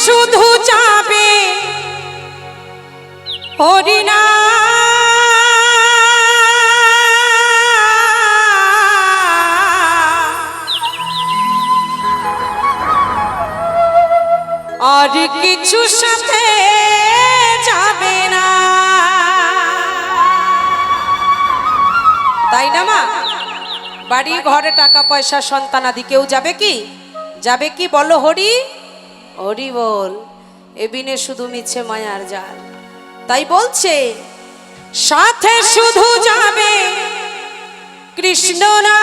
শুধু যাবে হরিনা আর কিছু সাথে যাবে না, তাই না মা? বাড়ি ঘরে টাকা পয়সা সন্তানাদি কেউ যাবে কি? যাবে কি বলো? হরি হরি বল। এ বিনে শুধু মিছে মায়ার জাল। তাই বলছে সাথে শুধু যাবে কৃষ্ণ না,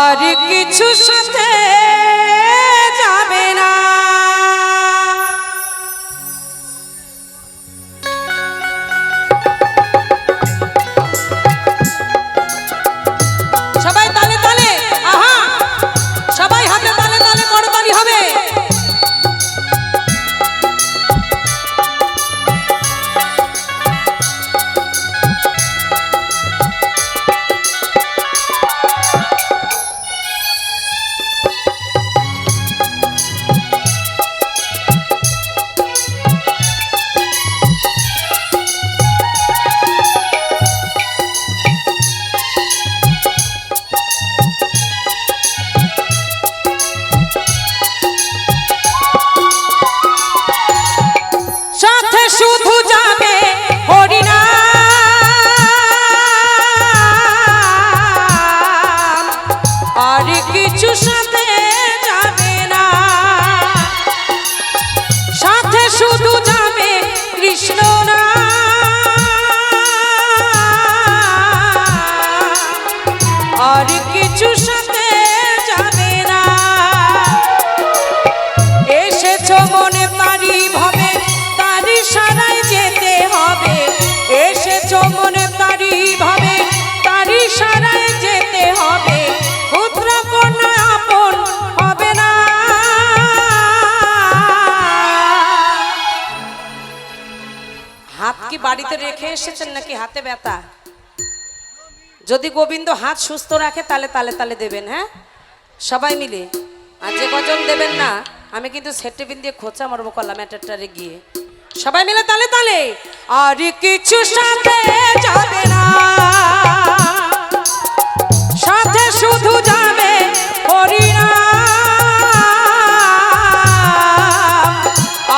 আর কিছু সাথে যাবে না। সবাই তালে তালে, আহা সবাই হাতে তালে তালে করতালি হবে। শুধু যাবে হরিনা আর কিছু সাথে যাবে না, সাথে শুধু যাবে কৃষ্ণ না, আর কিছু সাথে যাবে না। এসেছ মনে পারি ভাবে তারি সারাই যেতে হবে, এসেছ মনে তারি ভাবে তারি সারাই যেতে হবে, পুত্র কন্যা আপন হবে না। হাত কি বাড়িতে রেখে এসেছেন নাকি হাতে ব্যথা? যদি গোবিন্দ হাত সুস্থ রাখে তাহলে তালে তালে দেবেন, হ্যাঁ সবাই মিলে। আর যে কজন দেবেন না আমি কিন্তু সেটেবিন দিয়ে খোঁচা মারবো কলা ম্যাটারটারে গিয়ে। সবাই মিলে তালে তালে। আর কিছু সাথে যাবে না, সাথে শুধু যাবে হরিনা,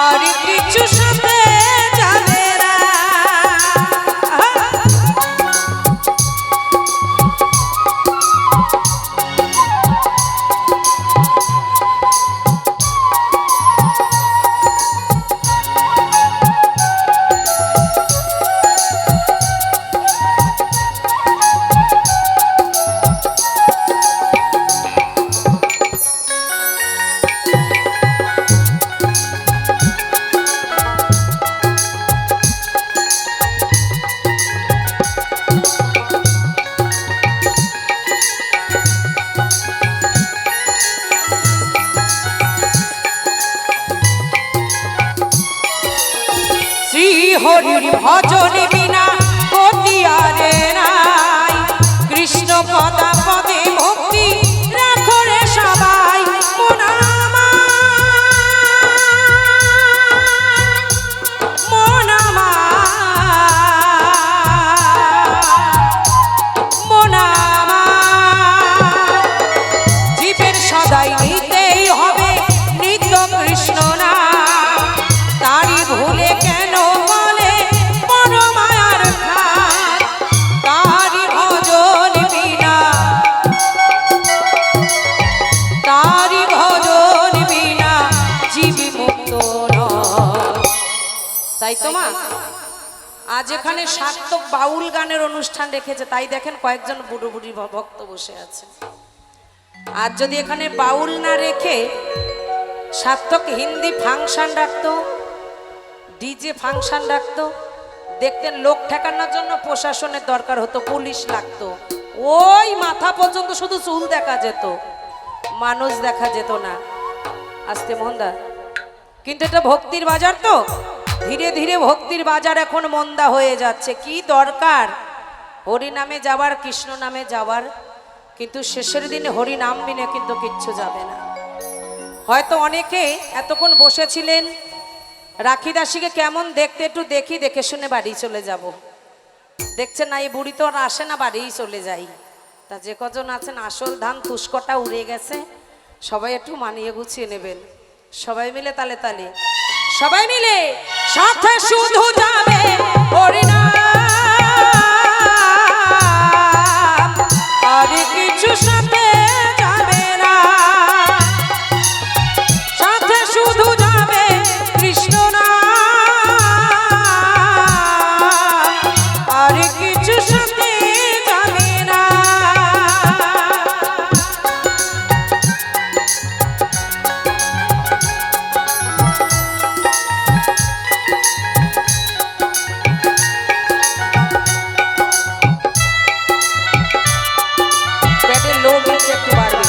আর কিছু সাথে যাবে না। হরির ভজন বিনা গতি আরে নাই, কৃষ্ণ পদা পদে ভক্তি রাখো রে সবাই। জীবের সদাই নিতেই হবে নিত্য কৃষ্ণ না, তারি ভুলে কেন বলে পরমায়ার খান, তারি ভজন বিনা, তারি ভজন বিনা জীবী মুক্ত নয়। তাই তো মা আজ এখানে সার্থক বাউল গানের অনুষ্ঠান রেখেছে, তাই দেখেন কয়েকজন বুড়ো বুড়ি ভক্ত বসে আছে। আর যদি এখানে বাউল না রেখে সার্থক হিন্দি ফাংশন রাখতো, ডিজে ফাংশন রাখতো, দেখতেন লোক ঠেকানোর জন্য প্রশাসনের দরকার হতো, পুলিশ লাগতো, ওই মাথা পর্যন্ত শুধু চুল দেখা যেত, মানুষ দেখা যেত না। আসতে মোহনদা, কিন্তু এটা ভক্তির বাজার তো, ধীরে ধীরে ভক্তির বাজার এখন মন্দা হয়ে যাচ্ছে। কি দরকার হরি নামে যাবার, কৃষ্ণ নামে যাবার, কিন্তু শেষের দিনে হরি নাম বিনে কিন্তু কিচ্ছু যাবে না। হয়তো অনেকে এতক্ষণ বসেছিলেন রাখি দাসীকে কেমন দেখতে, একটু দেখি, দেখে শুনে বাড়ি চলে যাব। দেখছেন না এই বুড়ি তো আর আসে না, বাড়িই চলে যাই। তা যে কজন আছেন আসল ধান তুষ্কটা উড়ে গেছে, সবাই একটু মানিয়ে গুছিয়ে নেবেন। সবাই মিলে তালে তালে, সবাই মিলে সাথে শুধু যাবে হরিনাম, আর কিছু সাথে যাবে না, সাথে শুধু যাবে কৃষ্ণ নাম, আর কিছু সাথে যাবে না। পেটের লোক একটু বাড়বে।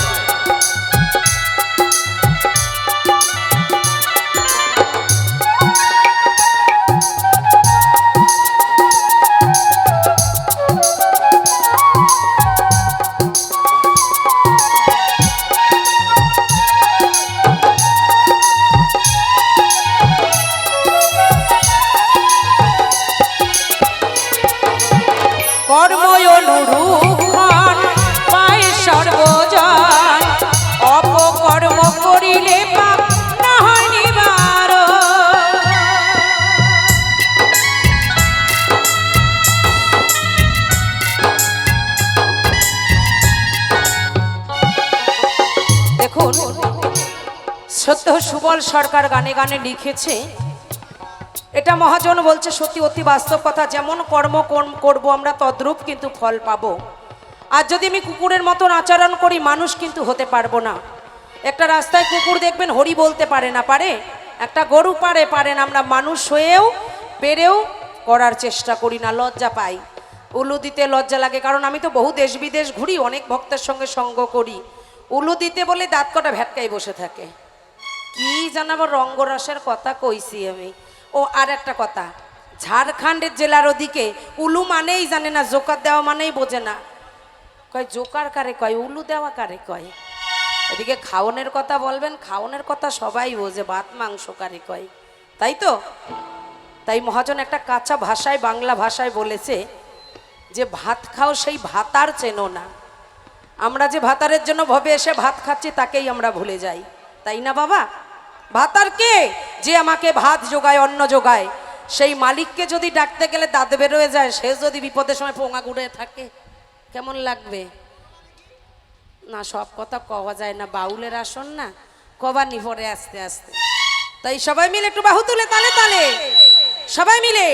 কর্ময় অনুরূপ পায় সর্বজন, অপকর্ম করিলে পাপ না হয় নিবারণ। দেখুন, সত্য সুবল সরকার গানে গানে লিখেছে, এটা মহাজন বলছে সত্যি অতি বাস্তব কথা। যেমন কর্ম করব আমরা তদ্রূপ কিন্তু ফল পাবো। আর যদি আমি কুকুরের মতন আচরণ করি, মানুষ কিন্তু হতে পারবো না। একটা রাস্তায় কুকুর দেখবেন হরি বলতে পারে না, পারে? একটা গরু পারে না। আমরা মানুষ হয়েও পেরেও করার চেষ্টা করি না, লজ্জা পাই। উলু দিতে লজ্জা লাগে, কারণ আমি তো বহু দেশ বিদেশ ঘুরি, অনেক ভক্তের সঙ্গে সঙ্গ করি। উলু দিতে বলে দাঁত কটা ভ্যাটকাই বসে থাকে। কি জানাবো রঙ্গরসের কথা কইছি আমি। ও আর একটা কথা, ঝাড়খণ্ডের জেলার ওদিকে উলু মানেই জানে না, জোকার দেওয়া মানেই বোঝে না। কয় জোকার কারে কয়, উলু দেওয়া কারে কয়। এদিকে খাওনের কথা বলবেন, খাওনের কথা সবাই বোঝে, ভাত মাংস কারে কয়, তাই তো? তাই মহাজন একটা কাঁচা ভাষায়, বাংলা ভাষায় বলেছে যে ভাত খাও সেই ভাতার চেনো না। আমরা যে ভাতারের জন্য ভবে এসে ভাত খাচ্ছি তাকেই আমরা ভুলে যাই, তাই না বাবা? ভাতার কে? যে আমাকে ভাত যোগায়, অন্ন যোগায়। সেই মালিককে যদি ডাকতে গেলে দাঁত বেরোয় যায়, সে যদি বিপদের সময় পোঙা গুড়ে থাকে, কেমন লাগবে? না, সব কথা কওয়া যায় না, বাউলের আসন না, কবানি পরে আস্তে আস্তে। তাই সবাই মিলে একটু বাহু তুলে তালে তালে, সবাই মিলে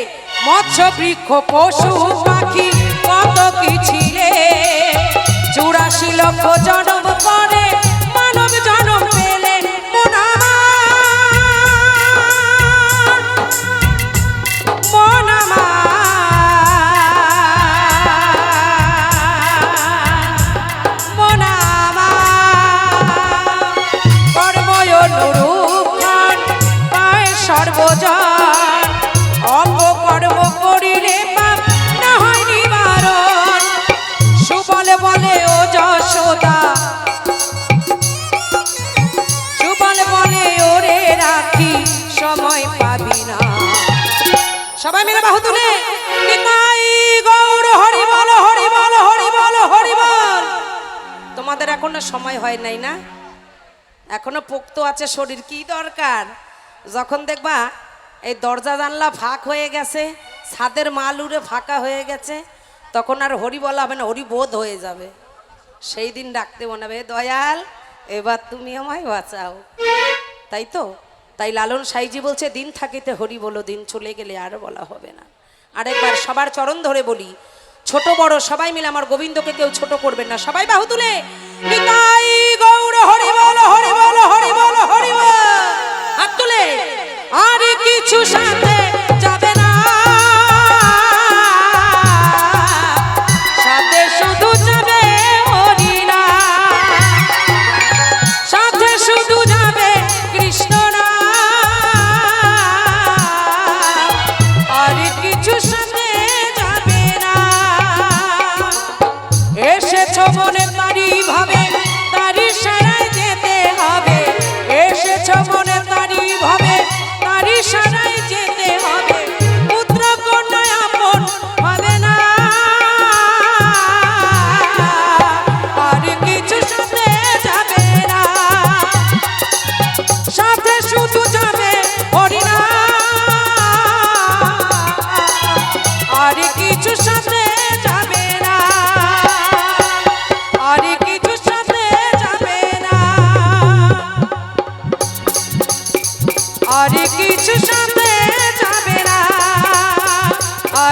মৎস্য বৃক্ষ পশু পাখি কত কি ছিলে, 84 লক্ষ জন্ম পরে মানব জন্ম পেলে, সর্বজন অপকর্ম করিলে পাপ না হয় নিবারণ। সুবল বলে ও যশোদা, সুবল বলে ওরে রাখি সময় পাবি না। সবাই মিলে বাহু তুলে নিতাই গৌর হরি বল, হরি বল, হরি বল, হরি বল। তোমাদের এখনো সময় হয় নাই না, এখনো পোক্ত আছে শরীর। কি দরকার? যখন দেখবা এই দরজা জানলা ফাঁক হয়ে গেছে, ছাদের মাল উড়ে ফাঁকা হয়ে গেছে, তখন আর হরি বলা হবে না, হরি বোধ হয়ে যাবে। সেই দিন ডাকতে মনে হবে, দয়াল এবার তুমি আমায় বাঁচাও, তাই তো? তাই লালন সাইজি বলছে, দিন থাকিতে হরি বলো, দিন চলে গেলে আর বলা হবে না। আরেকবার সবার চরণ ধরে বলি, ছোট বড় সবাই মিলে আমার গোবিন্দকে কেউ ছোট করবেন না। সবাই বাহু তুলে নিতাই গৌর হরি বল, হরি বল, হরি বল, হরি বল। হাত তুলে আর কিছু সাথে যাবে না, সাথে শুধু যাবে হরি নাম, সাথে শুধু যাবে কৃষ্ণ নাম, আর কিছু সাথে যাবে না।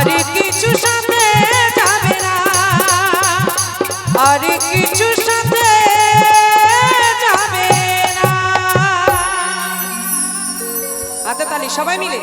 আর কিছু সাথে যাবে না, আর কিছু সাথে যাবে না। হাতে তালি সবাই মিলে।